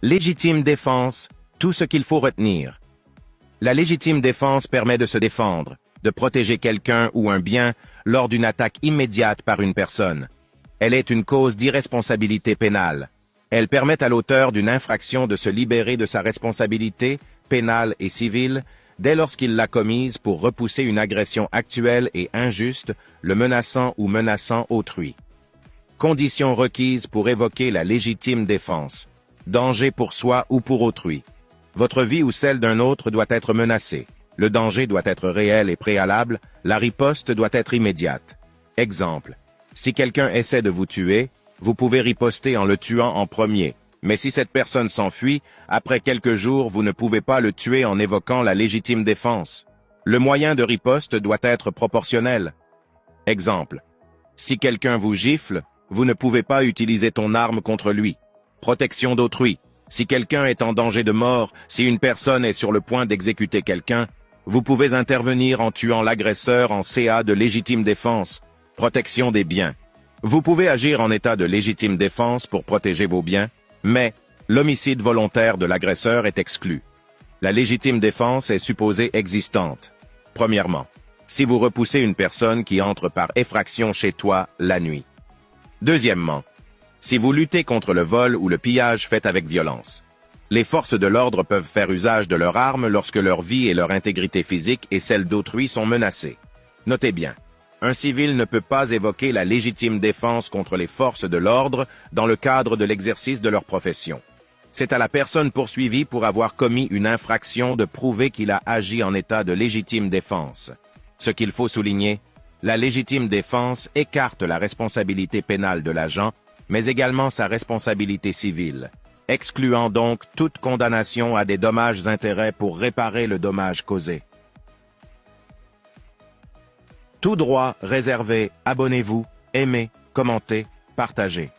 Légitime défense, tout ce qu'il faut retenir. La légitime défense permet de se défendre, de protéger quelqu'un ou un bien lors d'une attaque immédiate par une personne. Elle est une cause d'irresponsabilité pénale. Elle permet à l'auteur d'une infraction de se libérer de sa responsabilité, pénale et civile, dès lorsqu'il l'a commise pour repousser une agression actuelle et injuste, le menaçant ou menaçant autrui. Conditions requises pour évoquer la légitime défense. Danger pour soi ou pour autrui. Votre vie ou celle d'un autre doit être menacée. Le danger doit être réel et préalable, la riposte doit être immédiate. Exemple. Si quelqu'un essaie de vous tuer, vous pouvez riposter en le tuant en premier. Mais si cette personne s'enfuit, après quelques jours, vous ne pouvez pas le tuer en évoquant la légitime défense. Le moyen de riposte doit être proportionnel. Exemple. Si quelqu'un vous gifle, vous ne pouvez pas utiliser ton arme contre lui. Protection d'autrui. Si quelqu'un est en danger de mort, si une personne est sur le point d'exécuter quelqu'un, vous pouvez intervenir en tuant l'agresseur en CA de légitime défense. Protection des biens. Vous pouvez agir en état de légitime défense pour protéger vos biens, mais l'homicide volontaire de l'agresseur est exclu. La légitime défense est supposée existante. Premièrement, si vous repoussez une personne qui entre par effraction chez toi la nuit. Deuxièmement, si vous luttez contre le vol ou le pillage fait avec violence. Les forces de l'ordre peuvent faire usage de leurs armes lorsque leur vie et leur intégrité physique et celle d'autrui sont menacées. Notez bien, un civil ne peut pas évoquer la légitime défense contre les forces de l'ordre dans le cadre de l'exercice de leur profession. C'est à la personne poursuivie pour avoir commis une infraction de prouver qu'il a agi en état de légitime défense. Ce qu'il faut souligner, la légitime défense écarte la responsabilité pénale de l'agent, mais également sa responsabilité civile, excluant donc toute condamnation à des dommages-intérêts pour réparer le dommage causé. Tout droit réservé, abonnez-vous, aimez, commentez, partagez.